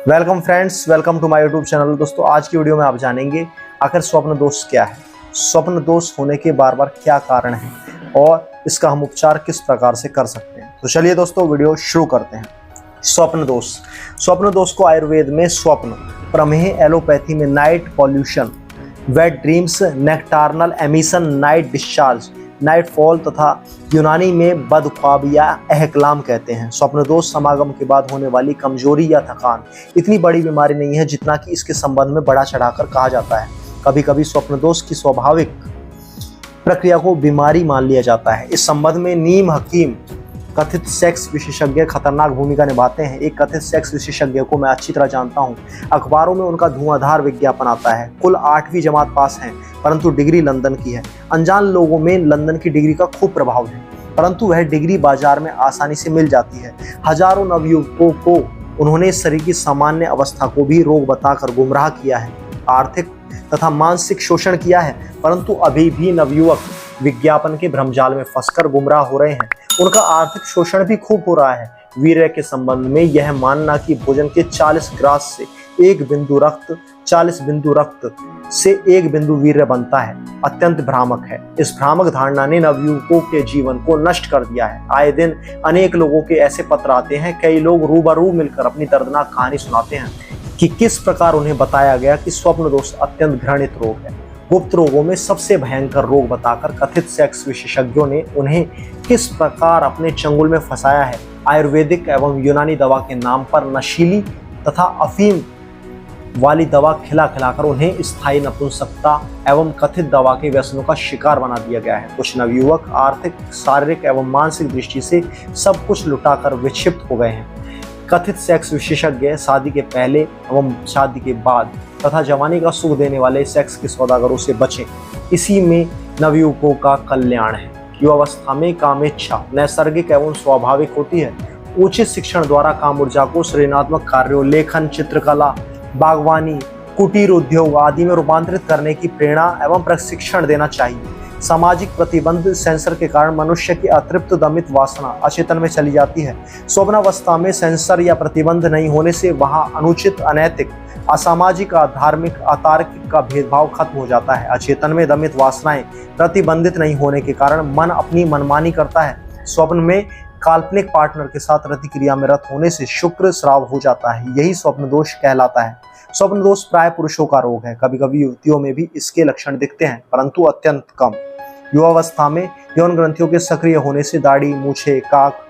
Welcome friends, welcome to my YouTube channel. दोस्तों, आज की वीडियो में आप जानेंगे आखिर स्वप्न दोष क्या है, स्वप्न दोष होने के बार बार क्या कारण है और इसका हम उपचार किस प्रकार से कर सकते हैं। तो चलिए दोस्तों, वीडियो शुरू करते हैं। स्वप्न दोष को आयुर्वेद में स्वप्न, प्रमेह एलोपैथी में night pollution, wet dreams, nocturnal emission, night discharge, night fall तथा यूनानी में बदख्वाब या अहकलाम कहते हैं। स्वप्न दोष समागम के बाद होने वाली कमजोरी या थकान इतनी बड़ी बीमारी नहीं है जितना कि इसके संबंध में बढ़ा चढ़ाकर कहा जाता है। कभी कभी स्वप्न दोष की स्वाभाविक प्रक्रिया को बीमारी मान लिया जाता है। इस संबंध में नीम हकीम, कथित सेक्स विशेषज्ञ, खतरनाक भूमिका निभाते हैं। एक कथित सेक्स विशेषज्ञ को मैं अच्छी तरह जानता हूं। अखबारों में उनका धुआंधार विज्ञापन आता है। कुल 8वीं जमात पास हैं, परंतु डिग्री लंदन की है। अनजान लोगों में लंदन की डिग्री का खूब प्रभाव है, परंतु वह डिग्री बाजार में आसानी से मिल जाती है। हजारों नवयुवकों को उन्होंने शरीर की सामान्य अवस्था को भी रोग बताकर गुमराह किया है, आर्थिक तथा मानसिक शोषण किया है, परंतु अभी भी नवयुवक विज्ञापन के भ्रमजाल में फंसकर गुमराह हो रहे हैं। उनका आर्थिक शोषण भी खूब हो रहा है। वीर्य के संबंध में यह मानना कि भोजन के 40 ग्रास से 1 बिंदु रक्त, 40 बिंदु रक्त से 1 बिंदु वीर्य बनता है, अत्यंत भ्रामक है। इस भ्रामक धारणा ने नवयुवकों के जीवन को नष्ट कर दिया है। आए दिन अनेक लोगों के ऐसे पत्र आते हैं। कई लोग रूबरू मिलकर अपनी दर्दनाक कहानी सुनाते हैं कि किस प्रकार उन्हें बताया गया कि स्वप्न दोष अत्यंत घृणित रोग है। गुप्त रोगों में सबसे भयंकर रोग बताकर कथित सेक्स विशेषज्ञों ने उन्हें किस प्रकार अपने चंगुल में फंसाया है। आयुर्वेदिक एवं यूनानी दवा के नाम पर नशीली तथा अफीम वाली दवा खिला खिलाकर उन्हें स्थायी नपुंसकता एवं कथित दवा के व्यसनों का शिकार बना दिया गया है। कुछ नवयुवक आर्थिक, शारीरिक एवं मानसिक दृष्टि से सब कुछ लुटाकर विक्षिप्त हो गए हैं। कथित सेक्स विशेषज्ञ शादी के पहले एवं शादी के बाद तथा जवानी का सुख देने वाले सेक्स के सौदागरों से बचें। इसी में नवयुवकों का कल्याण है। युवावस्था में कामेच्छा नैसर्गिक एवं स्वाभाविक होती है। उचित शिक्षण द्वारा काम ऊर्जा को सृजनात्मक कार्यों, लेखन, चित्रकला, बागवानी, कुटीर उद्योग आदि में रूपांतरित करने की प्रेरणा एवं प्रशिक्षण देना चाहिए। सामाजिक प्रतिबंध सेंसर के कारण मनुष्य की अतृप्त दमित वासना अचेतन में चली जाती है। स्वप्नावस्था में सेंसर या प्रतिबंध नहीं होने से वहां अनुचित, अनैतिक, असामाजिक, अधार्मिक, अतार्किक का भेदभाव खत्म हो जाता है। अचेतन में दमित वासनाएं प्रतिबंधित नहीं होने के कारण मन अपनी मनमानी करता है। स्वप्न में काल्पनिक पार्टनर के साथ रति क्रिया में रत होने से शुक्र स्राव हो जाता है। यही स्वप्न दोष कहलाता है। स्वप्न दोष प्राय पुरुषों का रोग है। कभी कभी युवतियों में भी इसके लक्षण दिखते हैं, परंतु अत्यंत कम। युवावस्था में यौन ग्रंथियों के सक्रिय होने से दाढ़ी, मूछें, काक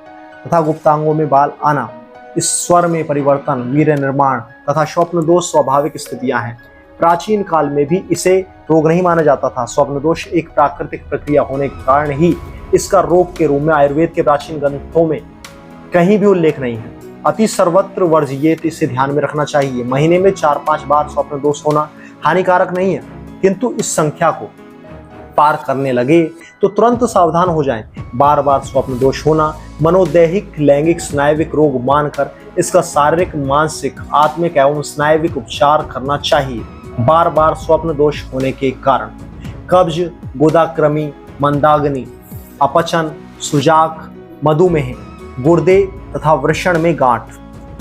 तथा गुप्तांगों में बाल आना, इस स्वर में परिवर्तन, वीर्य निर्माण तथा स्वप्न दोष स्वाभाविक स्थितियां हैं। प्राचीन काल में भी इसे रोग नहीं माना जाता था। स्वप्न दोष एक प्राकृतिक प्रक्रिया होने के कारण ही इसका रोग के रूप में आयुर्वेद के प्राचीन ग्रंथों में कहीं भी उल्लेख नहीं है। अति सर्वत्र वर्जियेत, इसे ध्यान में रखना चाहिए। महीने में 4-5 बार स्वप्न दोष होना हानिकारक नहीं है, किंतु इस संख्या को पार करने लगे तो तुरंत सावधान हो जाएं। बार बार स्वप्न दोष होना मनोदैहिक, लैंगिक, स्नायविक रोग मानकर इसका शारीरिक, मानसिक, आत्मिक एवं स्नायविक उपचार करना चाहिए। बार बार स्वप्न दोष होने के कारण कब्ज, गोदाकृमि, मंदाग्नि, अपचन, सुजाक, मधुमेह, गुर्दे तथा वृषण में गांठ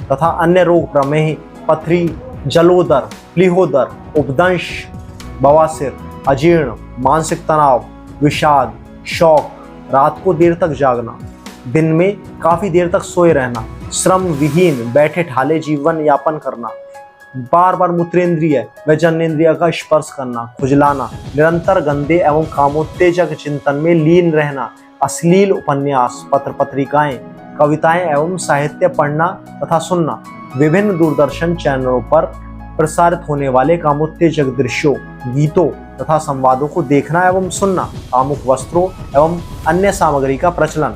तथा अन्य रोग, प्रमेह, पथरी, जलोदर, प्लीहोदर, उपदंश, बवासीर, अजीर्ण, मानसिक तनाव, विषाद, शौक, रात को देर तक जागना, दिन में काफी देर तक सोए रहना, श्रम विहीन बैठे ठाले जीवन यापन करना, बार बार मूत्रेंद्रिय व जनेंद्रिय का स्पर्श करना, खुजलाना, निरंतर गंदे एवं कामोत्तेजक चिंतन में लीन रहना, अश्लील उपन्यास, पत्र पत्रिकाएं, कविताएं एवं साहित्य पढ़ना तथा सुनना, विभिन्न दूरदर्शन चैनलों पर प्रसारित होने वाले कामोत्तेजक दृश्यों, गीतों तथा संवादों को देखना एवं सुनना, कामुक वस्त्रों एवं अन्य सामग्री का प्रचलन,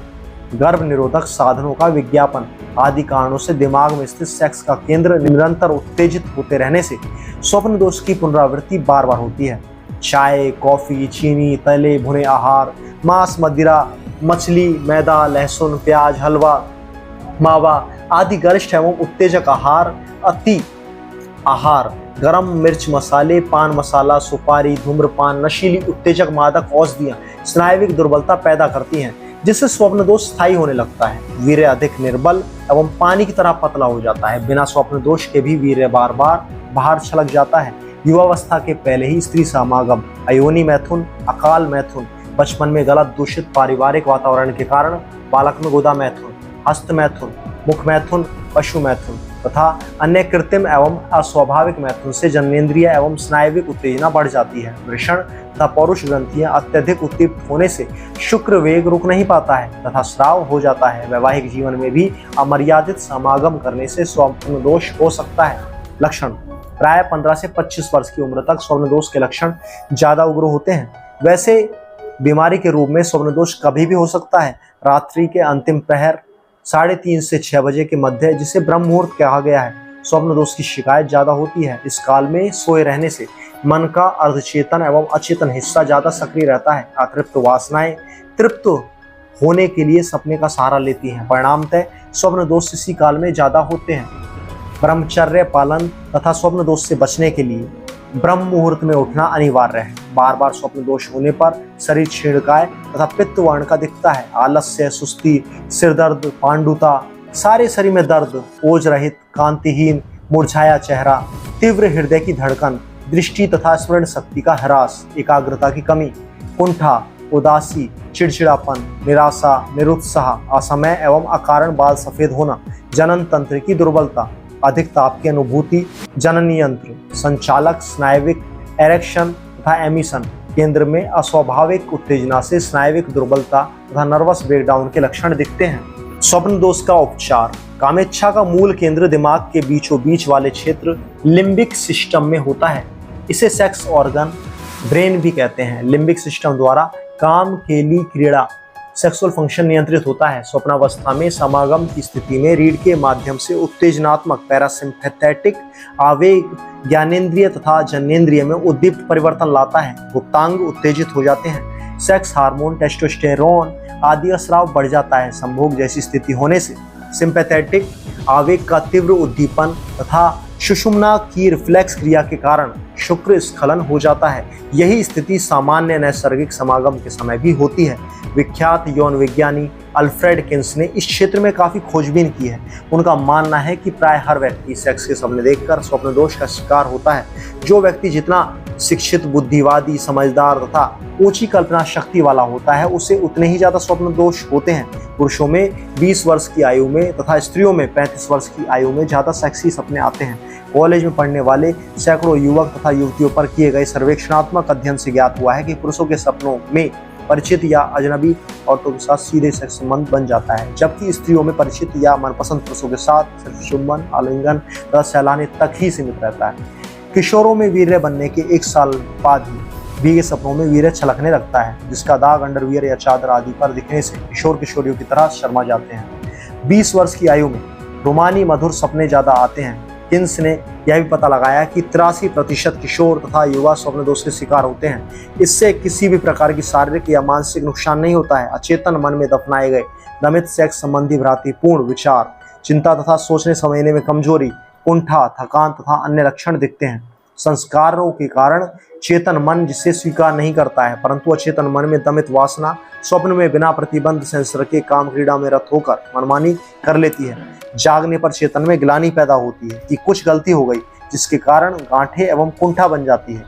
गर्भ निरोधक साधनों का विज्ञापन आदि कारणों से दिमाग में स्थित सेक्स का केंद्र निरंतर उत्तेजित होते रहने से स्वप्न दोष की पुनरावृत्ति बार बार होती है। चाय, कॉफी, चीनी, तले भुने आहार, मांस, मदिरा, मछली, मैदा, लहसुन, प्याज, हलवा, मावा आदि गरिष्ठ एवं उत्तेजक आहार, अति आहार, गरम मिर्च मसाले, पान मसाला, सुपारी, धूम्रपान, नशीली उत्तेजक मादक औषधियां स्नायविक दुर्बलता पैदा करती हैं। जिससे स्वप्न दोष स्थायी होने लगता है। वीर्य अधिक निर्बल एवं पानी की तरह पतला हो जाता है। बिना स्वप्न दोष के भी वीर्य बार बार बाहर छलक जाता है। युवावस्था के पहले ही स्त्री समागम, अयोनि मैथुन, अकाल मैथुन, बचपन में गलत दूषित पारिवारिक वातावरण के कारण बालक में गुदा मैथुन, हस्त मैथुन, मुख मैथुन, पशु मैथुन तथा अन्य कृत्रिम एवं अस्वाभाविक मैथुन से जननेंद्रिय एवं स्नायविक उत्तेजना बढ़ जाती है। वृषण तथा पौरुष ग्रंथियां अत्यधिक उत्दीप्त होने से शुक्र वेग रुक नहीं पाता है तथा स्राव हो जाता है। वैवाहिक जीवन में भी अमर्यादित समागम करने से स्वप्न दोष हो सकता है। लक्षण: प्राय 15 से 25 वर्ष की उम्र तक स्वप्न दोष के लक्षण ज्यादा उग्र होते हैं। वैसे बीमारी के रूप में स्वप्न दोष कभी भी हो सकता है। रात्रि के अंतिम प्रहर 3:30 से 6 बजे के मध्य, जिसे ब्रह्म मुहूर्त कहा गया है, स्वप्न दोष की शिकायत ज्यादा होती है। इस काल में सोए रहने से मन का अर्धचेतन एवं अचेतन हिस्सा ज्यादा सक्रिय रहता है। अतृप्त वासनाएं तृप्त होने के लिए सपने का सहारा लेती हैं। परिणामतः स्वप्न दोष इसी काल में ज्यादा होते हैं। ब्रह्मचर्य पालन तथा स्वप्न दोष से बचने के लिए ब्रह्म मुहूर्त में उठना अनिवार्य है। बार बार स्वप्न दोष होने पर शरीर क्षीणकाय तथा पित्त वर्ण का दिखता है। आलस्य, सुस्ती, सिरदर्द, पांडुता, सारे शरीर में दर्द, ओज रहित, कांतिहीन, मुरझाया चेहरा, तीव्र हृदय की धड़कन, दृष्टि तथा स्मरण शक्ति का ह्रास, एकाग्रता की कमी, कुंठा, उदासी, चिड़चिड़ापन, निराशा, निरुत्साह, असमय एवं अकारण बाल सफेद होना, जनन तंत्र की दुर्बलता, अधिक ताप की अनुभूति, जननी यंत्र, संचालक, स्नायविक एरेक्शन तथा एमिशन, केंद्र में अस्वाभाविक उत्तेजना से स्नायविक दुर्बलता तथा नर्वस ब्रेकडाउन के लक्षण दिखते हैं। स्वप्न दोष का उपचार: कामेच्छा का मूल केंद्र दिमाग के बीचों बीच वाले क्षेत्र लिम्बिक सिस्टम में होता है। इसे सेक्स ऑर्गन ब्रेन भी कहते हैं। लिम्बिक सिस्टम द्वारा काम केली क्रीड़ा सेक्सुअल फंक्शन नियंत्रित होता है। स्वप्नावस्था में समागम की स्थिति में रीढ़ के माध्यम से उत्तेजनात्मक पैरासिम्पैथेटिक आवेग ज्ञानेंद्रिय तथा जननेंद्रिय में उद्दीप्त परिवर्तन लाता है। गुप्तांग उत्तेजित हो जाते हैं। सेक्स हार्मोन, टेस्टोस्टेरोन आदि का स्राव बढ़ जाता है। संभोग जैसी स्थिति होने से सिंपैथेटिक आवेग का तीव्र उद्दीपन तथा सुषुम्ना की रिफ्लेक्स क्रिया के कारण शुक्र स्खलन हो जाता है। यही स्थिति सामान्य नैसर्गिक समागम के समय भी होती है। विख्यात यौन विज्ञानी अल्फ्रेड किन्स ने इस क्षेत्र में काफी खोजबीन की है। उनका मानना है कि प्राय हर व्यक्ति सेक्स के सपने देखकर स्वप्न दोष का शिकार होता है। जो व्यक्ति जितना शिक्षित, बुद्धिवादी, समझदार तथा ऊंची कल्पना शक्ति वाला होता है, उसे उतने ही ज्यादा स्वप्न दोष होते हैं। पुरुषों में 20 वर्ष की आयु में तथा स्त्रियों में 35 वर्ष की आयु में ज्यादा सेक्सी सपने आते हैं। कॉलेज में पढ़ने वाले सैकड़ों युवक तथा युवतियों पर किए गए सर्वेक्षणात्मक अध्ययन से ज्ञात हुआ है कि पुरुषों के सपनों में परिचित या अजनबी औरतों के साथ सीधे सेक्स संबंध बन जाता है, जबकि स्त्रियों में परिचित या मनपसंद पुरुषों के साथ चुंबन, आलिंगन तथा सहलाने तक ही सीमित रहता है। किशोरों में वीर्य बनने के 1 साल बाद ही भीगे सपनों में वीर्य छलकने लगता है, जिसका दाग अंडरवियर या चादर आदि पर दिखने से किशोर किशोरियों की तरह शर्मा जाते हैं। 20 वर्ष की आयु में रोमानी मधुर सपने ज्यादा आते हैं। किन्स ने यह भी पता लगाया कि 83% किशोर तथा युवा स्वप्न दोष के शिकार होते हैं। इससे किसी भी प्रकार की शारीरिक या मानसिक नुकसान नहीं होता है। अचेतन मन में दफनाए गए दमित सेक्स संबंधी भ्रांतिपूर्ण विचार, चिंता तथा सोचने समझने में कमजोरी, कुंठा, थकान तथा अन्य लक्षण दिखते हैं। संस्कारों के कारण चेतन मन जिसे स्वीकार नहीं करता है, परंतु अचेतन मन में दमित वासना स्वप्न में बिना प्रतिबंध सेंसर के काम क्रीड़ा में रत होकर मनमानी कर लेती है। जागने पर चेतन में ग्लानि पैदा होती है कि कुछ गलती हो गई, जिसके कारण गांठें एवं कुंठा बन जाती है।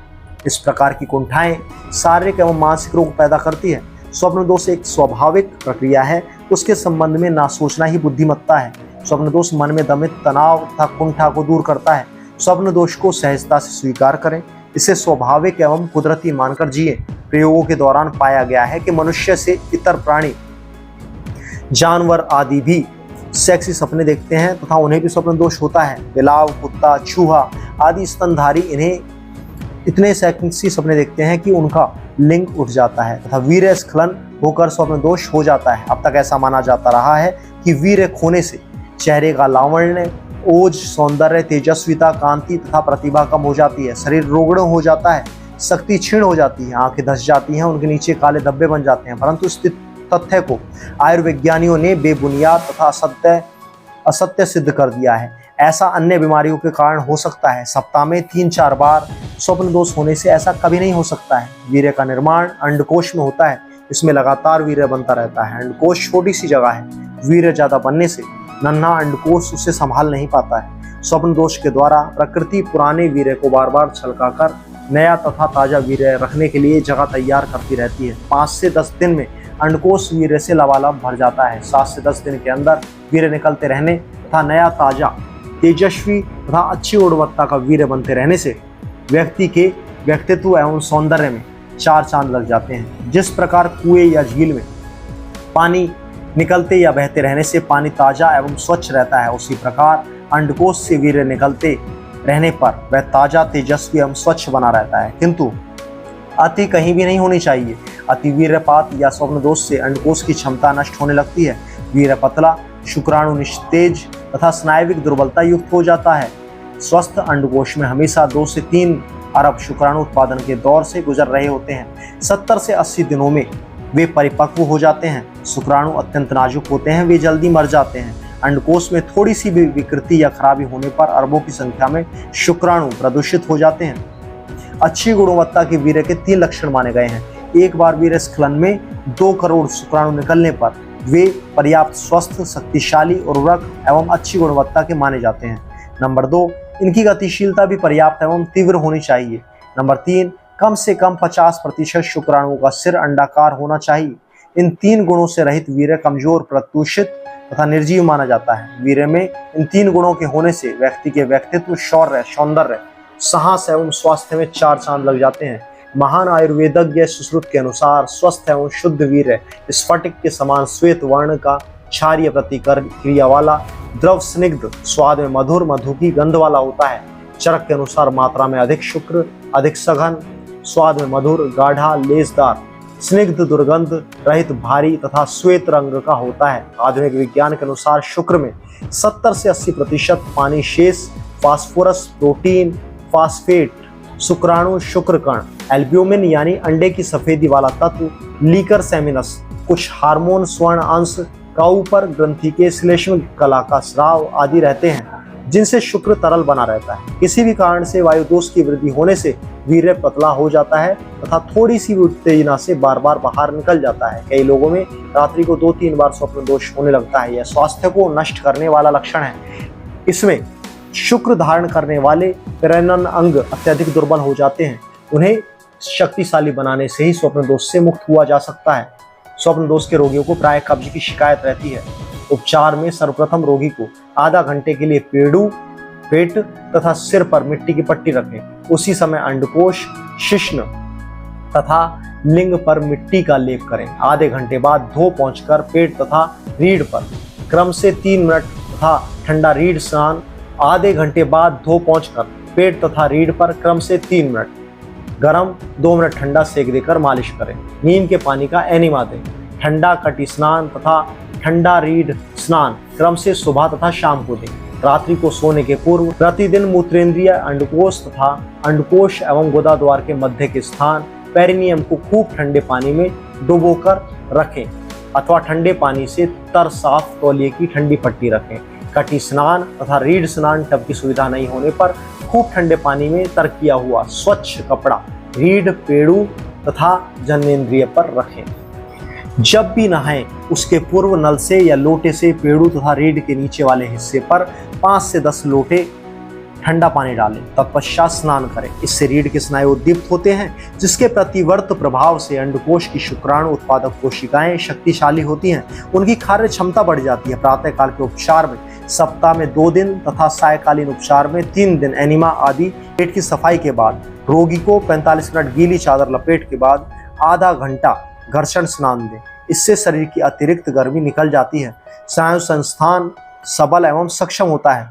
इस प्रकार की कुंठाएं शारीरिक एवं मानसिक रोग पैदा करती है। स्वप्न दोष एक स्वाभाविक प्रक्रिया है, उसके संबंध में ना सोचना ही बुद्धिमत्ता है। स्वप्न दोष मन में दमित तनाव तथा कुंठा को दूर करता है। स्वप्न दोष को सहजता से स्वीकार करें, इसे स्वाभाविक एवं कुदरती मानकर जिए। प्रयोगों के दौरान पाया गया है कि मनुष्य से इतर प्राणी, जानवर आदि भी सेक्सी सपने देखते हैं तथा उन्हें भी स्वप्न दोष होता है। बिलाव, कुत्ता, चूहा आदि स्तनधारी इन्हें इतने सेक्सी सपने देखते हैं कि उनका लिंग उठ जाता है तथा वीर्य स्खलन होकर स्वप्न दोष हो जाता है। अब तक ऐसा माना जाता रहा है कि वीर्य खोने से चेहरे का लावण्य, ओज, सौंदर्य, तेजस्विता, कांति तथा प्रतिभा कम हो जाती है। शरीर रोगड़ हो जाता है, शक्ति क्षीण हो जाती है, आंखें धस जाती हैं, उनके नीचे काले धब्बे बन जाते हैं। परंतु इस तथ्य को आयुर्विज्ञानियों ने बेबुनियाद तथा असत्य सिद्ध कर दिया है। ऐसा अन्य बीमारियों के कारण हो सकता है। सप्ताह में 3-4 बार स्वप्न दोष होने से ऐसा कभी नहीं हो सकता है। वीर्य का निर्माण अंडकोश में होता है। इसमें लगातार वीर्य बनता रहता है। अंडकोश छोटी सी जगह है, वीर्य ज्यादा बनने से नन्हा अंडकोश उसे संभाल नहीं पाता है। स्वप्न दोष के द्वारा प्रकृति पुराने वीर्य को बार बार छलकाकर नया तथा ताजा वीर्य रखने के लिए जगह तैयार करती रहती है। 5 से 10 दिन में अंडकोश वीर्य से लबालब भर जाता है। 7 से 10 दिन के अंदर वीर्य निकलते रहने तथा नया ताजा तेजस्वी तथा अच्छी गुणवत्ता का वीर्य बनते रहने से व्यक्ति के व्यक्तित्व एवं सौंदर्य में 4 चांद लग जाते हैं। जिस प्रकार कुएं या झील में पानी निकलते या बहते रहने से पानी ताजा एवं स्वच्छ रहता है, उसी प्रकार अंडकोश से वीर्य निकलते रहने पर वह ताजा तेजस्वी एवं स्वच्छ बना रहता है। किंतु अति कहीं भी नहीं होनी चाहिए। अति वीर्यपात या स्वप्न दोष से अंडकोश की क्षमता नष्ट होने लगती है। वीर्य पतला, शुक्राणु निस्तेज तथा स्नायुविक दुर्बलता युक्त हो जाता है। स्वस्थ अंडकोश में हमेशा 2 से 3 अरब शुक्राणु उत्पादन के दौर से गुजर रहे होते हैं। 70 से 80 दिनों में वे परिपक्व हो जाते हैं। शुक्राणु अत्यंत नाजुक होते हैं, वे जल्दी मर जाते हैं। अंडकोश में थोड़ी सी भी विकृति या खराबी होने पर अरबों की संख्या में शुक्राणु प्रदूषित हो जाते हैं। अच्छी गुणवत्ता के वीर्य के 3 लक्षण माने गए हैं। एक बार वीर्य स्खलन में 2 करोड़ शुक्राणु निकलने पर वे पर्याप्त स्वस्थ, शक्तिशाली, उर्वरक एवं अच्छी गुणवत्ता के माने जाते हैं। नंबर 2, इनकी गतिशीलता भी पर्याप्त एवं तीव्र होनी चाहिए। नंबर 3, कम से कम 50% शुक्राणुओं का सिर अंडाकार होना चाहिए। इन 3 गुणों से रहित वीर्य कमजोर, प्रत्यूषित तथा निर्जीव माना जाता है। वीर्य में इन 3 गुणों के होने से व्यक्ति के व्यक्तित्व, शौर्य, सौंदर्य, साहस एवं स्वास्थ्य में 4 चांद लग जाते हैं। महान आयुर्वेदज्ञ सुश्रुत के अनुसार स्वस्थ एवं शुद्ध वीर्य स्फटिक के समान श्वेत वर्ण का क्षारीय प्रतिक्रिया वाला, द्रव स्निग्ध, स्वाद में मधुर, मधु की गंध वाला होता है। चरक के अनुसार मात्रा में अधिक शुक्र, अधिक सघन, स्वाद में मधुर, गाढ़ा, लेसदार, स्निग्ध, दुर्गंध रहित, भारी तथा श्वेत रंग का होता है। आधुनिक विज्ञान के अनुसार शुक्र में 70 से 80% पानी शेष, फास्फोरस, प्रोटीन, फास्फेट, शुक्राणु, शुक्रकण, एल्ब्यूमिन यानी अंडे की सफेदी वाला तत्व, लीकर सेमिनस, कुछ हार्मोन, स्वर्ण अंश, काउपर ग्रंथि के श्लेष्म कला का स्राव आदि रहते हैं, जिनसे शुक्र तरल बना रहता है। किसी भी कारण से वायु दोष की वृद्धि होने से वीर्य पतला हो जाता है तथा थोड़ी सी भी उत्तेजना से बार बार बाहर निकल जाता है। कई लोगों में रात्रि को 2-3 बार स्वप्न दोष होने लगता है। यह स्वास्थ्य को नष्ट करने वाला लक्षण है। इसमें शुक्र धारण करने वाले प्रजनन अंग अत्यधिक दुर्बल हो जाते हैं। उन्हें शक्तिशाली बनाने से ही स्वप्न दोष से मुक्त हुआ जा सकता है। स्वप्न दोष के रोगियों को प्रायः कब्ज की शिकायत रहती है। उपचार में सर्वप्रथम रोगी को आधा घंटे के लिए पेड़ू, पेट तथा सिर पर मिट्टी की पट्टी रखें। उसी समय अंडकोश, शिश्न तथा लिंग पर मिट्टी का लेप करें। आधे घंटे बाद धो पहुंचकर पेट तथा रीढ़ पर क्रम से 3 मिनट तथा ठंडा रीढ़ स्नान। आधे घंटे बाद धो पहुंचकर पेट तथा रीढ़ पर क्रम से 3 मिनट गरम, 2 मिनट ठंडा सेक देकर मालिश करें। नीम के पानी का एनिमा दें। ठंडा कटी स्नान तथा ठंडा रीढ़ स्नान क्रम से सुबह तथा शाम को दें। रात्रि को सोने के पूर्व प्रतिदिन मूत्रेंद्रिय, अंडकोश तथा अंडकोश एवं गुदा द्वार के मध्य के स्थान पेरिनियम को खूब ठंडे पानी में डुबोकर रखें अथवा ठंडे पानी से तर साफ तौलिए की ठंडी पट्टी रखें। कटी स्नान तथा रीढ़ स्नान टब की सुविधा नहीं होने पर खूब ठंडे पानी में तर किया हुआ स्वच्छ कपड़ा रीढ़, पेड़ू तथा जननेंद्रिय पर रखें। जब भी नहाएं उसके पूर्व नल से या लोटे से पेड़ू तथा रीढ़ के नीचे वाले हिस्से पर 5 से 10 लोटे ठंडा पानी डालें, तत्पश्चात स्नान करें। इससे रीढ़ के स्नायु उद्दीप्त होते हैं, जिसके प्रतिवर्त प्रभाव से अंडकोश की शुक्राणु उत्पादक कोशिकाएं शक्तिशाली होती हैं। उनकी कार्य क्षमता बढ़ जाती है। प्रातः काल के उपचार में सप्ताह में 2 दिन तथा सायकालीन उपचार में 3 दिन एनिमा आदि पेट की सफाई के बाद रोगी को 45 मिनट गीली चादर लपेट के बाद आधा घंटा घर्षण स्नान दें। इससे शरीर की अतिरिक्त गर्मी निकल जाती है। स्नायु संस्थान सबल एवं सक्षम होता है।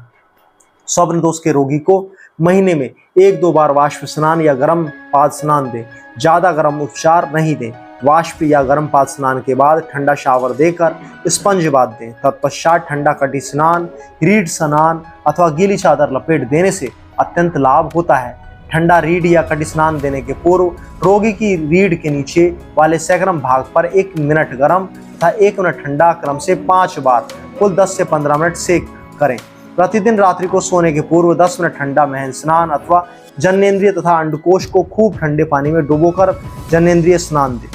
स्वप्न दोष के रोगी को महीने में 1-2 बार वाष्प स्नान या गर्म पाद स्नान दें। ज्यादा गर्म उपचार नहीं दें। वाष्प या गर्म पाद स्नान के बाद ठंडा शावर देकर स्पंज बाथ दें। तत्पश्चात ठंडा कटी स्नान, रीढ़ स्नान अथवा गीली चादर लपेट देने से अत्यंत लाभ होता है। ठंडा रीढ़ या कटी स्नान देने के पूर्व रोगी की रीढ़ के नीचे वाले सैक्रम भाग पर 1 मिनट गर्म तथा 1 मिनट ठंडा क्रम से 5 बार कुल 10 से 15 मिनट सेक करें। प्रतिदिन रात्रि को सोने के पूर्व 10 मिनट ठंडा महन स्नान अथवा जननेंद्रिय तथा अंडकोश को खूब ठंडे पानी में डुबोकर जननेंद्रिय स्नान दें।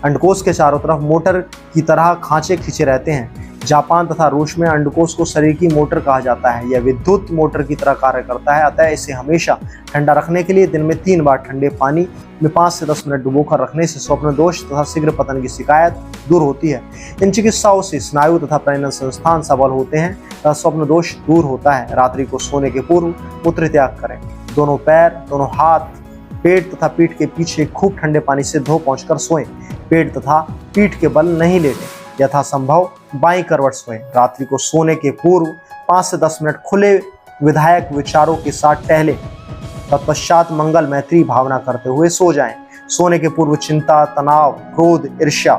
अंडकोश के चारों तरफ मोटर की तरह खांचे खींचे रहते हैं। जापान तथा रूस में अंडकोश को शरीर की मोटर कहा जाता है। यह विद्युत मोटर की तरह कार्य करता है, अतः इसे हमेशा ठंडा रखने के लिए दिन में 3 बार ठंडे पानी में 5 से 10 मिनट डुबोकर रखने से स्वप्न दोष तथा शीघ्र पतन की शिकायत दूर होती है। इन चिकित्साओं से स्नायु तथा प्रजनन संस्थान सबल होते हैं तथा स्वप्न दोष दूर होता है। रात्रि को सोने के पूर्व मूत्र त्याग करें। दोनों पैर, दोनों हाथ, पेट तथा पीठ के पीछे खूब ठंडे पानी से धो पहुंचकर सोएं। पेट तथा पीठ के बल नहीं लेटें। यथासंभव बाईं करवट सोएं। रात्रि को सोने के पूर्व 5 से 10 मिनट खुले विधायक विचारों के साथ टहलें। तत्पश्चात मंगल मैत्री भावना करते हुए सो जाएं। सोने के पूर्व चिंता, तनाव, क्रोध, ईर्ष्या,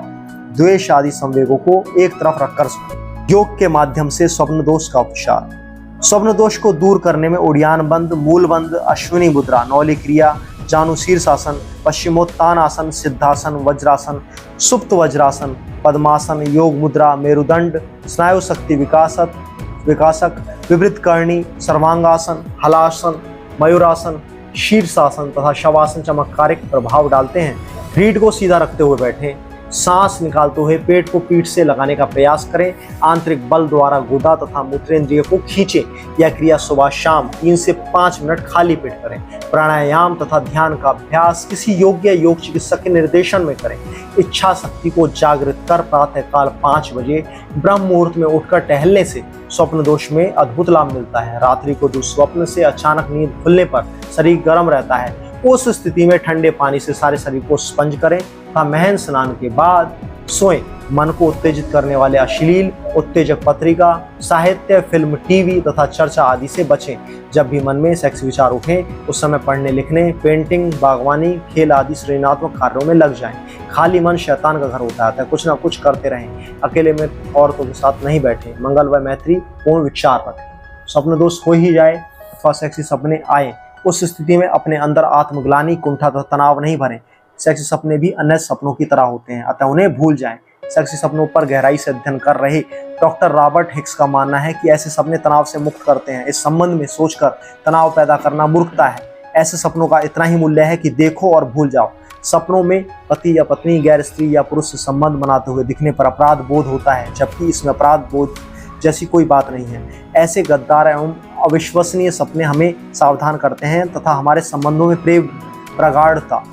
द्वेष आदि संवेगों को एक तरफ रखकर सोएं। योग के माध्यम से स्वप्न दोष का उपचार। स्वप्न दोष को दूर करने में उड़ियान बंद, मूल बंद, अश्विनी मुद्रा, नौली क्रिया, जानु शीर्षासन, पश्चिमोत्तान आसन, सिद्धासन, वज्रासन, सुप्त वज्रासन, पद्मासन, योग मुद्रा, मेरुदंड, स्नायु शक्ति विकासक, विवृत करणी, सर्वांगासन, हलासन, मयूरासन, शीर्षासन तथा शवासन चमत्कारिक प्रभाव डालते हैं। रीढ़ को सीधा रखते हुए बैठें। सांस निकालते हुए पेट को पीठ से लगाने का प्रयास करें। आंतरिक बल द्वारा गुदा तथा मूत्रेंद्रिय को खींचें। यह क्रिया सुबह शाम 3 से 5 मिनट खाली पेट करें। प्राणायाम तथा ध्यान का अभ्यास किसी योग्य योग चिकित्सक के निर्देशन में करें। इच्छा शक्ति को जागृत कर प्रातःकाल 5 बजे ब्रह्म मुहूर्त में उठकर टहलने से स्वप्न दोष में अद्भुत लाभ मिलता है। रात्रि को दुस्वप्न से अचानक नींद खुलने पर शरीर गर्म रहता है। उस स्थिति में ठंडे पानी से सारे शरीर को स्पंज करें तथा महन स्नान के बाद सोएं। मन को उत्तेजित करने वाले अश्लील, उत्तेजक पत्रिका, साहित्य, फिल्म, टीवी तथा चर्चा आदि से बचें। जब भी मन में सेक्स विचार उठें उस समय पढ़ने लिखने, पेंटिंग, बागवानी, खेल आदि सृजनात्मक कार्यों में लग जाएं। खाली मन शैतान का घर होता है, कुछ ना कुछ करते रहें। अकेले में औरतों के साथ नहीं बैठें। मंगल व मैत्री पूर्ण विचार रखें। स्वप्न दोष हो ही जाए अथवा सेक्सी सपने आए, उस स्थिति में अपने अंदर आत्मग्लानि, कुंठा तथा तनाव नहीं भरें। सेक्सी सपने भी अन्य सपनों की तरह होते हैं, अतः उन्हें भूल जाएं। सेक्सी सपनों पर गहराई से अध्ययन कर रहे डॉक्टर रॉबर्ट हिक्स का मानना है कि ऐसे सपने तनाव से मुक्त करते हैं। इस संबंध में सोचकर तनाव पैदा करना मूर्खता है। ऐसे सपनों का इतना ही मूल्य है कि देखो और भूल जाओ। सपनों में पति या पत्नी गैर स्त्री या पुरुष से संबंध बनाते हुए दिखने पर अपराध बोध होता है, जबकि इसमें अपराध बोध जैसी कोई बात नहीं है। ऐसे गद्दार एवं अविश्वसनीय सपने हमें सावधान करते हैं तथा हमारे संबंधों में प्रेम, प्रगाढ़ता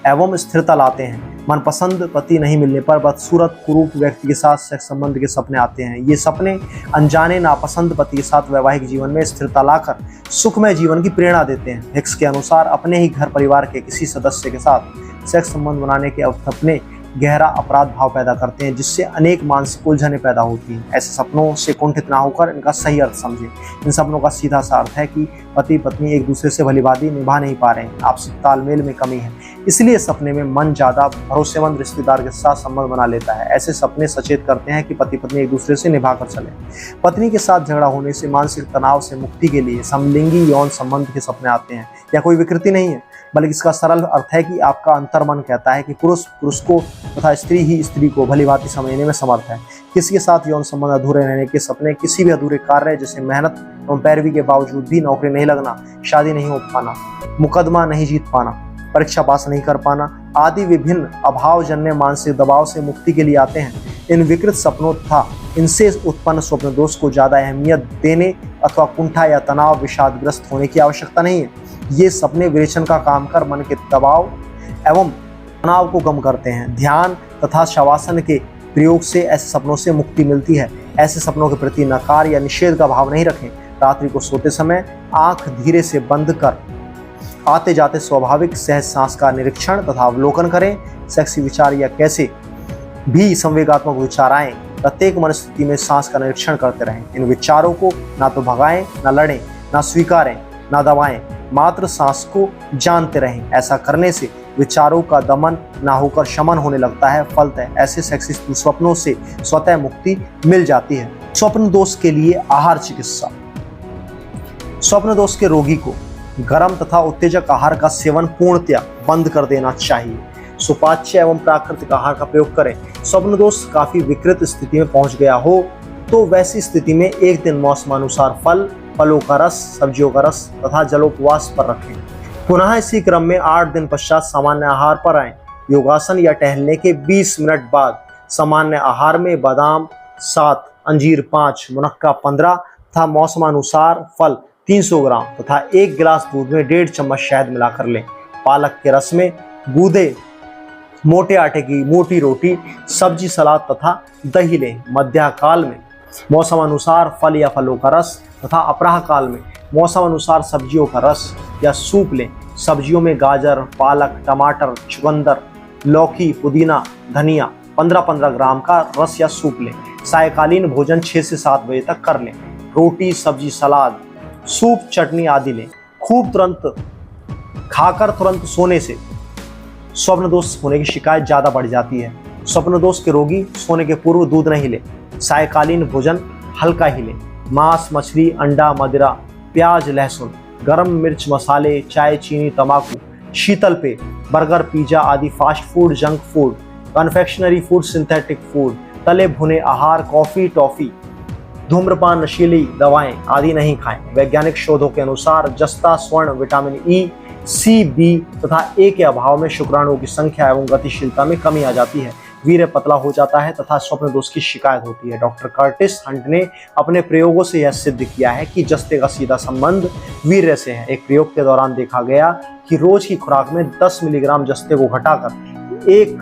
एवं स्थिरता लाते हैं। मनपसंद पति नहीं मिलने पर बदसूरत कुरूप व्यक्ति के साथ सेक्स संबंध के सपने आते हैं। ये सपने अनजाने नापसंद पति के साथ वैवाहिक जीवन में स्थिरता लाकर सुखमय जीवन की प्रेरणा देते हैं। हिक्स के अनुसार अपने ही घर परिवार के किसी सदस्य के साथ सेक्स संबंध बनाने के सपने गहरा अपराध भाव पैदा करते हैं, जिससे अनेक मानसिक उलझनें पैदा होती हैं। ऐसे सपनों से कुंठित ना होकर इनका सही अर्थ समझें। इन सपनों का सीधा सा अर्थ है कि पति पत्नी एक दूसरे से भलीभांति निभा नहीं पा रहे हैं, आपसी तालमेल में कमी है, इसलिए सपने में मन ज्यादा भरोसेमंद रिश्तेदार के साथ संबंध बना लेता है। ऐसे सपने सचेत करते हैं कि पति पत्नी एक दूसरे से निभा कर चले। पत्नी के साथ झगड़ा होने से मानसिक तनाव से मुक्ति के लिए समलिंगी यौन संबंध के सपने आते हैं। यह कोई विकृति नहीं है, बल्कि इसका सरल अर्थ है कि आपका अंतर्मन कहता है कि पुरुष पुरुष को तथा स्त्री ही स्त्री को भलीभांति समझने में समर्थ है। किसी के साथ यौन संबंध अधूरे रहने के सपने किसी भी अधूरे कार्य जैसे मेहनत एवं पैरवी के बावजूद भी नौकरी नहीं लगना, शादी नहीं हो पाना, मुकदमा नहीं जीत पाना, परीक्षा पास नहीं कर पाना आदि विभिन्न अभावजन्य मानसिक दबाव से मुक्ति के लिए आते हैं। इन विकृत सपनों तथा इनसे उत्पन्न स्वप्न दोष को ज्यादा अहमियत देने अथवा कुंठा या तनाव विषादग्रस्त होने की आवश्यकता नहीं है। ये सपने विरेचन का काम कर मन के दबाव एवं तनाव को कम करते हैं। ध्यान तथा शवासन के प्रयोग से ऐसे सपनों से मुक्ति मिलती है। ऐसे सपनों के प्रति नकार या निषेध का भाव नहीं रखें। रात्रि को सोते समय आंख धीरे से बंद कर आते जाते स्वाभाविक सहज सांस का निरीक्षण तथा अवलोकन करें। सेक्सी विचार या कैसे भी संवेगात्मक विचार आए, प्रत्येक मनस्थिति में सांस का निरीक्षण करते रहें। इन विचारों को ना तो भगाएं, ना लड़ें, ना स्वीकारें, ना दबाएं, मात्र सांस को जानते रहें। ऐसा करने से विचारों का दमन ना होकर शमन होने लगता है। फलतः ऐसे सेक्सी स्वप्नों से स्वतः मुक्ति मिल जाती है। स्वप्न दोष के लिए आहार चिकित्सा। स्वप्न दोष के रोगी को गर्म तथा उत्तेजक आहार का सेवन पूर्णतया बंद कर देना चाहिए। सुपाच्य एवं प्राकृतिक आहार का प्रयोग करें। स्वप्न दोष काफी विकृत स्थिति में पहुंच गया हो तो वैसी स्थिति में एक दिन मौसमानुसार फलों का रस, सब्जियों का रस तथा जलोपवास पर रखें। पुनः इसी क्रम में 8 दिन पश्चात सामान्य आहार पर आएं। योगासन या टहलने के 20 मिनट बाद। सामान्य आहार में बादाम 7, अंजीर 5, मुनक्का 15 तथा मौसमानुसार फल 300 ग्राम तथा 1 गिलास दूध में 1.5 चम्मच शहद मिलाकर लें। पालक के रस में गूदे मोटे आटे की मोटी रोटी, सब्जी, सलाद तथा दही लें। मध्याह्न काल में मौसम अनुसार फल या फलों का रस तथा अपराह काल में मौसम अनुसार सब्जियों का रस या सूप लें। सब्जियों में गाजर, पालक, टमाटर, चुकंदर, लौकी, पुदीना, धनिया 15-15 ग्राम का रस या सूप लें। सायकालीन भोजन 6 से 7 बजे तक कर लें। रोटी, सब्जी, सलाद, सूप, चटनी आदि लें। खूब तुरंत खाकर तुरंत सोने से स्वप्न दोष होने की शिकायत ज़्यादा बढ़ जाती है। स्वप्न दोष के रोगी सोने के पूर्व दूध नहीं ले। सायकालीन भोजन हल्का ही लें। मांस, मछली, अंडा, मदिरा, प्याज, लहसुन, गरम मिर्च, मसाले, चाय, चीनी, तंबाकू, शीतल पेय, बर्गर, पिज्जा आदि fast food, junk food, confectionery food, synthetic food, तले भुने आहार, कॉफी, टॉफी, धूम्रपान, नशीली दवाएं आदि नहीं खाएं। वैज्ञानिक शोधों के अनुसार जस्ता, स्वर्ण, विटामिन ई, सी, बी तथा ए के अभाव में शुक्राणुओं की संख्या एवं गतिशीलता में कमी आ जाती है, वीर्य पतला हो जाता है तथा स्वप्न दोष की शिकायत होती है। डॉक्टर कर्टिस हंट ने अपने प्रयोगों से यह सिद्ध किया है कि जस्ते का सीधा संबंध वीर्य से है। एक प्रयोग के दौरान देखा गया कि रोज की खुराक में 10 मिलीग्राम जस्ते को घटाकर 1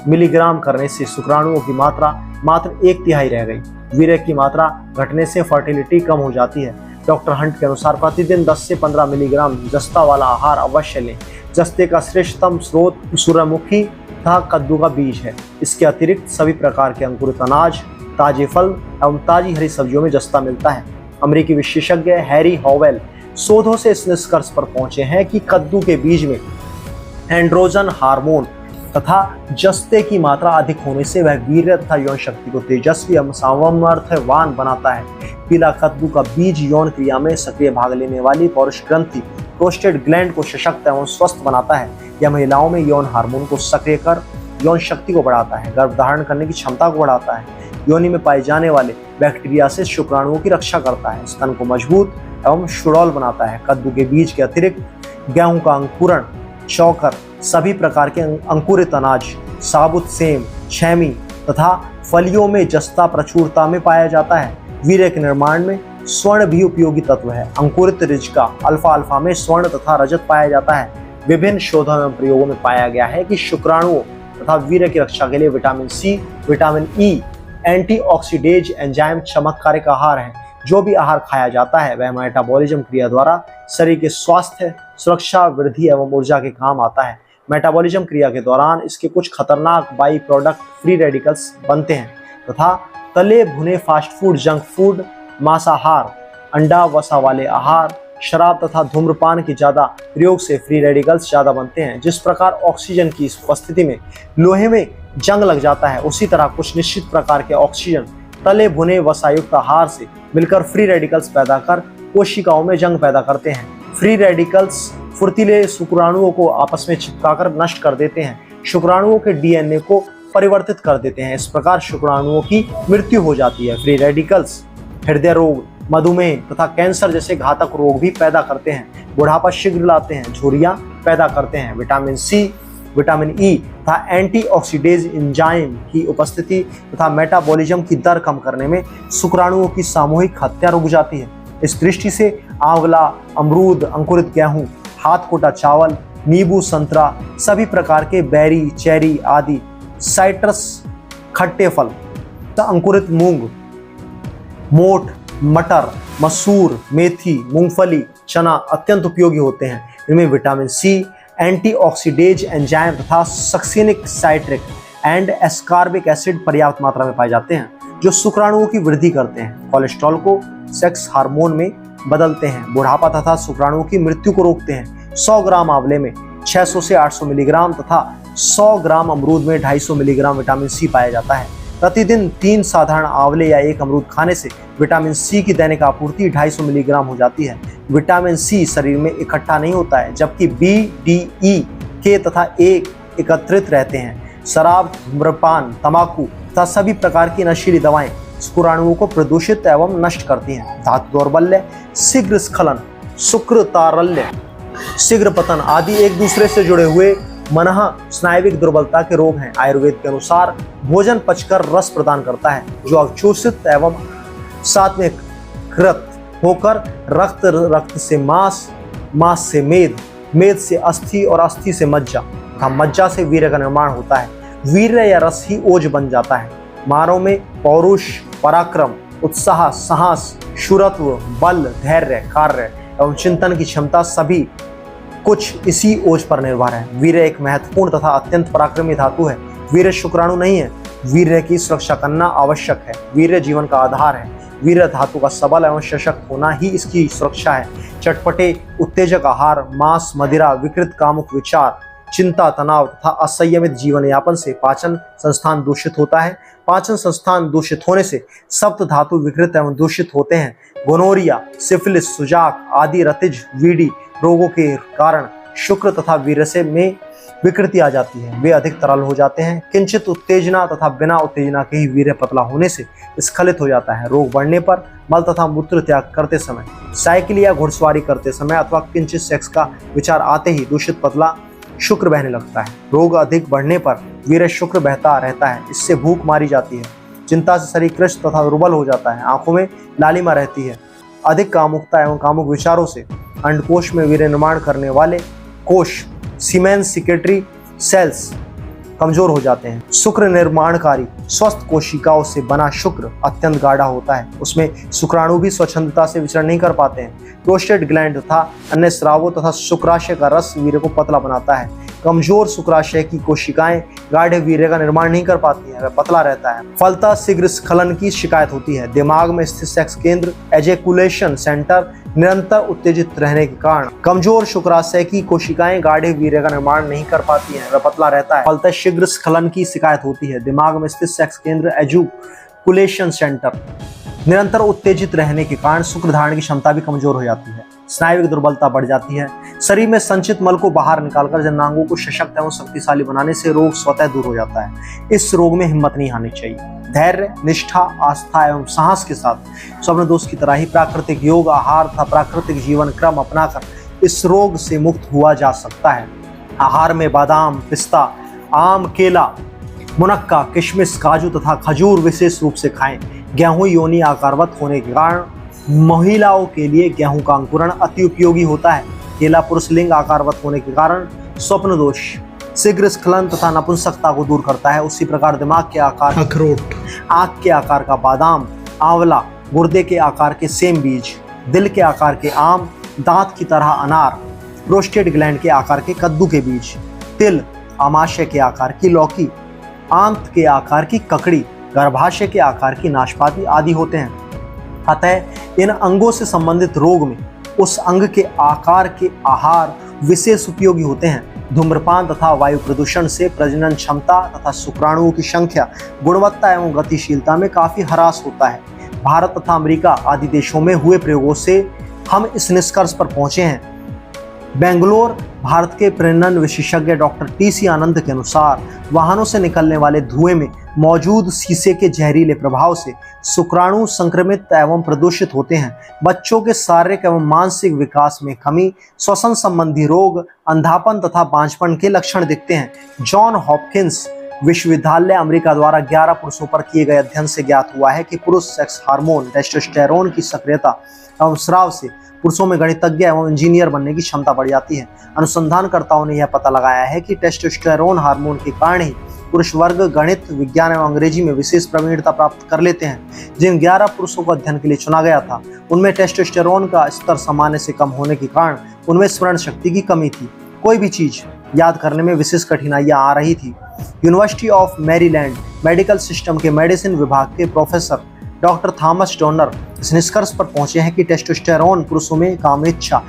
मिलीग्राम करने से शुक्राणुओं की मात्रा मात्र 1/3 रह गई। वीर्य की मात्रा घटने से फर्टिलिटी कम हो जाती है। डॉक्टर हंट के अनुसार प्रतिदिन 10 से 15 मिलीग्राम जस्ता वाला आहार अवश्य लें। जस्ते का श्रेष्ठतम स्रोत सूर्यमुखी तथा कद्दू का बीज है। इसके अतिरिक्त सभी प्रकार के अंकुरित अनाज, ताजे फल एवं ताजी हरी सब्जियों में जस्ता मिलता है। अमेरिकी विशेषज्ञ हैरी हॉवेल शोधों से इस निष्कर्ष पर पहुंचे हैं कि कद्दू के बीज में एंड्रोजन हार्मोन तथा जस्ते की मात्रा अधिक होने से वह वीर्य तथा यौन शक्ति को तेजस्वी एवं सामर्थ्यवान बनाता है। पीला कद्दू का बीज यौन क्रिया में सक्रिय भाग लेने वाली पौरुष ग्रंथि प्रोस्टेट ग्लैंड को सशक्त एवं स्वस्थ बनाता है। यह महिलाओं में यौन हार्मोन को सक्रिय कर यौन शक्ति को बढ़ाता है, गर्भ धारण करने की क्षमता को बढ़ाता है, योनि में पाए जाने वाले बैक्टीरिया से शुक्राणुओं की रक्षा करता है, स्तन को मजबूत एवं सुडौल बनाता है। कद्दू के बीज के अतिरिक्त गेहूं का अंकुरण, चौकर, सभी प्रकार के अंकुरित अनाज, साबुत सेम, छेमी तथा फलियों में जस्ता प्रचुरता में पाया जाता है। वीर्य के निर्माण में स्वर्ण भी उपयोगी तत्व है। अंकुरित रिजका अल्फा में स्वर्ण तथा रजत पाया जाता है। विभिन्न शोधों एवं प्रयोगों में पाया गया है कि शुक्राणुओं तथा वीर्य की रक्षा के लिए vitamin C, vitamin E, antioxidase enzyme चमत्कारिक आहार है। जो भी आहार खाया जाता है वह मेटाबॉलिज्म क्रिया द्वारा शरीर के स्वास्थ्य, सुरक्षा, वृद्धि एवं ऊर्जा के काम आता है। मेटाबॉलिज्म क्रिया के दौरान इसके कुछ खतरनाक बाई प्रोडक्ट फ्री रेडिकल्स बनते हैं तथा तले भुने फास्ट फूड, जंक फूड, मांसाहार, अंडा वसा वाले आहार, शराब तथा धूम्रपान के ज्यादा प्रयोग से फ्री रेडिकल्स ज्यादा बनते हैं। जिस प्रकार ऑक्सीजन की उपस्थिति में लोहे में जंग लग जाता है, उसी तरह कुछ निश्चित प्रकार के ऑक्सीजन तले भुने वसायुक्त आहार से मिलकर फ्री रेडिकल्स पैदा कर कोशिकाओं में जंग पैदा करते हैं। फ्री रेडिकल्स फुर्तीले शुक्राणुओं को आपस में चिपकाकर नष्ट कर देते हैं, शुक्राणुओं के डीएनए को परिवर्तित कर देते हैं। इस प्रकार शुक्राणुओं की मृत्यु हो जाती है। फ्री रेडिकल्स हृदय रोग, मधुमेह तथा कैंसर जैसे घातक रोग भी पैदा करते हैं, बुढ़ापा शीघ्र लाते हैं, झुर्रियां पैदा करते हैं। विटामिन सी, विटामिन ई तथा एंटीऑक्सीडेज एंजाइम की उपस्थिति तथा मेटाबॉलिज्म की दर कम करने में शुक्राणुओं की सामूहिक हत्या रुक जाती है। इस दृष्टि से आंवला, अमरूद, अंकुरित गेहूं, हाथ कोटा चावल, नींबू, संतरा, सभी प्रकार के बेरी, चेरी आदि साइट्रस खट्टे फल तथा अंकुरित मूंग, मोठ, मटर, मसूर, मेथी, मूंगफली, चना अत्यंत उपयोगी होते हैं। इनमें विटामिन सी, एंटीऑक्सीडेज एंजाइम तथा succinic citric and ascorbic acid पर्याप्त मात्रा में पाए जाते हैं, जो शुक्राणुओं की वृद्धि करते हैं, कोलेस्ट्रॉल को सेक्स हार्मोन में बदलते हैं, बुढ़ापा तथा शुक्राणुओं की मृत्यु को रोकते हैं। 100 ग्राम आंवले में 600 से 800 मिलीग्राम तथा 100 ग्राम अमरूद में 250 मिलीग्राम विटामिन सी पाया जाता है। प्रतिदिन 3 साधारण आंवले या 1 अमरूद खाने से विटामिन सी की दैनिक आपूर्ति 250 मिलीग्राम हो जाती है। विटामिन सी शरीर में इकट्ठा नहीं होता है, जबकि बी, डी, ई, के तथा ए एकत्रित रहते हैं। शराब, धूम्रपान, तंबाकू तथा सभी प्रकार की नशीली दवाएं शुक्राणुओं को प्रदूषित एवं नष्ट करती हैं। धातु दौर्बल्य, शीघ्र स्खलन, शुक्र तारल्य, शीघ्र पतन आदि एक दूसरे से जुड़े हुए मनः स्नायुविक दुर्बलता के रोग हैं। आयुर्वेद के अनुसार भोजन पचकर रस प्रदान करता है जो अवशोषित एवं साथ में कृत होकर रक्त से मांस, मांस से मेद, मेद से अस्थि और अस्थि से मज्जा तथा मज्जा से वीर्य का निर्माण होता है। वीर्य या रस ही ओज बन जाता है। मानव में पौरुष, पराक्रम, उत्साह, साहस, शूरत्व, बल, धैर्य, कार्य एवं चिंतन की क्षमता सभी कुछ इसी ओज पर निर्भर है। वीर्य एक महत्वपूर्ण तथा अत्यंत पराक्रमी धातु है। वीर्य शुक्राणु नहीं है। वीर्य की सुरक्षा करना आवश्यक है। वीर्य जीवन का आधार है। वीर्य धातु का सबल एवं सशक्त होना ही इसकी सुरक्षा है। चटपटे उत्तेजक आहार, मांस, मदिरा, विकृत कामुक विचार, चिंता, तनाव तथा असंयमित जीवन यापन से पाचन संस्थान दूषित होता है। पाचन संस्थान दूषित होने से सप्त धातु विकृत एवं दूषित होते हैं। गोनोरिया, सिफिलिस, सुजाक आदि रतिज वीडी रोगों के कारण शुक्र तथा वीर्य में विकृति आ जाती है। वे अधिक तरल हो जाते हैं। किंचित उत्तेजना तथा बिना उत्तेजना के ही वीर्य पतला होने से स्खलित हो जाता है। रोग बढ़ने पर मल तथा मूत्र त्याग करते समय, साइकिल या घुड़सवारी करते समय अथवा किंचित सेक्स का विचार आते ही दूषित पतला शुक्र बहने लगता है। रोग अधिक बढ़ने पर वीर्य शुक्र बहता रहता है। इससे भूख मारी जाती है। चिंता से शरीर कृष्ण तथा दुर्बल हो जाता है। आंखों में लालिमा रहती है। अधिक कामुकता एवं कामुक विचारों से अंडकोश में वीर्य निर्माण करने वाले कोश, सीमेन सिक्रेटरी सेल्स कमजोर हो जाते हैं। शुक्र निर्माणकारी स्वस्थ कोशिकाओं से बना शुक्र अत्यंत गाढ़ा होता है। उसमें शुक्राणु भी स्वच्छंदता से विचरण नहीं कर पाते हैं। प्रोस्टेट ग्लैंड तथा अन्य स्रावों तथा शुक्राशय का रस वीर्य को पतला बनाता है। कमजोर शुक्राशय की कोशिकाएं गाढ़े वीर्य का निर्माण नहीं कर पाती हैं। वह पतला रहता है। फलतः शीघ्र स्खलन की शिकायत होती है। दिमाग में स्थित सेक्स केंद्र एजेकुलेशन सेंटर निरंतर उत्तेजित रहने के कारण कमजोर शुक्राशय की कोशिकाएं गाढ़े वीर्य का निर्माण नहीं कर पाती हैं। वह पतला रहता है। फलतः शीघ्र स्खलन की शिकायत होती है। दिमाग में स्थित सेक्स केंद्र एजेकुलेशन सेंटर निरंतर उत्तेजित रहने के कारण शुक्र धारण की क्षमता भी कमजोर हो जाती है। स्नायुविक दुर्बलता बढ़ जाती है। शरीर में संचित मल को बाहर निकालकर जननांगों को सशक्त एवं शक्तिशाली बनाने से रोग स्वतः दूर हो जाता है। इस रोग में हिम्मत नहीं हारनी चाहिए। धैर्य, निष्ठा, आस्था एवं साहस के साथ स्वप्न दोष की तरह ही प्राकृतिक योग, आहार तथा प्राकृतिक जीवन क्रम अपनाकर इस रोग से मुक्त हुआ जा सकता है। आहार में बादाम, पिस्ता, आम, केला, मुनक्का, किशमिश, काजू तथा खजूर विशेष रूप से खाएं। गेहूं योनि आकारवत होने के कारण महिलाओं के लिए गेहूं का अंकुरण अति उपयोगी होता है। केला पुरुष लिंग आकारवत होने के कारण स्वप्न दोष, शीघ्र स्खलन तथा नपुंसकता को दूर करता है। उसी प्रकार दिमाग के आकार अखरोट, आंख के आकार का बादाम, आंवला, गुर्दे के आकार के सेम बीज, दिल के आकार के आम, दांत की तरह अनार, प्रोस्टेट ग्लैंड के आकार के कद्दू के बीज, तिल, आमाशय के आकार की लौकी, आंत के आकार की ककड़ी, गर्भाशय के आकार की नाशपाती आदि होते हैं। अतः इन अंगों से संबंधित रोग में उस अंग के आकार के आहार विशेष उपयोगी होते हैं। धूम्रपान तथा वायु प्रदूषण से प्रजनन क्षमता तथा शुक्राणुओं की संख्या, गुणवत्ता एवं गतिशीलता में काफी ह्रास होता है। भारत तथा अमेरिका आदि देशों में हुए प्रयोगों से हम इस निष्कर्ष पर पहुंचे हैं। बेंगलोर भारत के प्रजनन विशेषज्ञ डॉक्टर टी.सी. आनंद के अनुसार वाहनों से निकलने वाले धुएं में मौजूद शीशे के जहरीले प्रभाव से शुक्राणु संक्रमित एवं प्रदूषित होते हैं। बच्चों के शारीरिक एवं मानसिक विकास में कमी, श्वसन संबंधी रोग, अंधापन तथा बांझपन के लक्षण दिखते हैं। जॉन हॉपकिंस विश्वविद्यालय अमेरिका द्वारा 11 पुरुषों पर किए गए अध्ययन से ज्ञात हुआ है कि पुरुष सेक्स हार्मोन टेस्टोस्टेरोन की सक्रियता एवं स्राव से पुरुषों में गणितज्ञ एवं इंजीनियर बनने की क्षमता बढ़ जाती है। अनुसंधानकर्ताओं ने यह पता लगाया है कि टेस्टोस्टेरोन हार्मोन के कारण ही पुरुष वर्ग गणित, विज्ञान एवं अंग्रेजी में विशेष प्रवीणता प्राप्त कर लेते हैं। जिन 11 पुरुषों को अध्ययन के लिए चुना गया था, उनमें टेस्टोस्टेरोन का स्तर सामान्य से कम होने के कारण उनमें स्मरण शक्ति की कमी थी। कोई भी चीज याद करने में विशेष कठिनाइयां आ रही थी। University of Maryland medical system के मेडिसिन विभाग के प्रोफेसर डॉक्टर थॉमस डोनर इस निष्कर्ष पर पहुंचे हैं कि टेस्टोस्टेरोन पुरुषों में कामेच्छा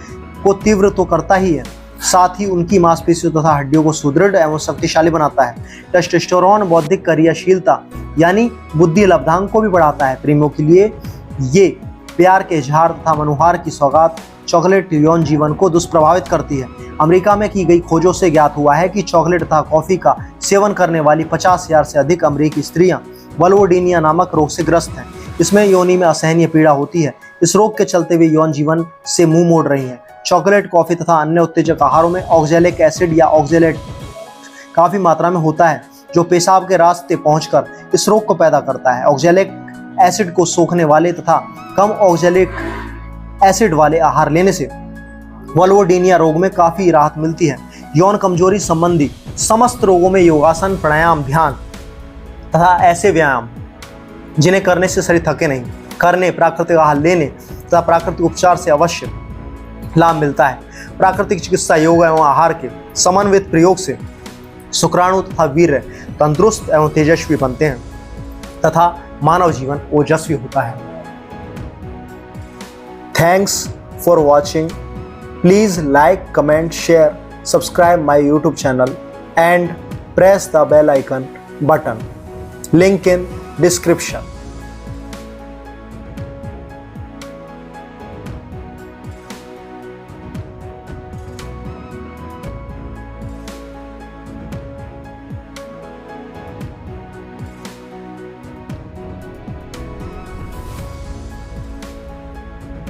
को तीव्र तो करता ही है, साथ ही उनकी मांसपेशियों तथा हड्डियों को सुदृढ़ एवं शक्तिशाली बनाता है। टेस्टोस्टेरोन बौद्धिक क्रियाशीलता यानी बुद्धि लब्धांक को भी बढ़ाता है। प्रेमियों के लिए ये प्यार के इजहार तथा मनुहार की सौगात चॉकलेट यौन जीवन को दुष्प्रभावित करती है। अमेरिका में की गई खोजों से ज्ञात हुआ है कि चॉकलेट तथा कॉफी का सेवन करने वाली 50,000 से अधिक अमेरिकी स्त्रियां वल्वोडीनिया नामक रोग से ग्रस्त हैं। इसमें योनि में असहनीय पीड़ा होती है। इस रोग के चलते वे यौन जीवन से मुंह मोड़ रही हैं। चॉकलेट, कॉफी तथा अन्य उत्तेजक आहारों में ऑक्जेलिक एसिड या ऑक्जेलेट काफ़ी मात्रा में होता है, जो पेशाब के रास्ते पहुंचकर इस रोग को पैदा करता है। ऑक्जेलिक एसिड को सोखने वाले तथा कम ऑक्जेलिक एसिड वाले आहार लेने से वल्वोडीनिया रोग में काफ़ी राहत मिलती है। यौन कमजोरी संबंधी समस्त रोगों में योगासन, प्राणायाम, ध्यान तथा ऐसे व्यायाम जिन्हें करने से शरीर थके नहीं, करने, प्राकृतिक आहार लेने तथा प्राकृतिक उपचार से अवश्य लाभ मिलता है। प्राकृतिक चिकित्सा, योग एवं आहार के समन्वित प्रयोग से शुक्राणु तथा वीर्य तंदुरुस्त एवं तेजस्वी बनते हैं तथा मानव जीवन ओजस्वी होता है। Thanks for watching. Please like, comment, share, subscribe my YouTube channel and press the bell icon button. Link in description.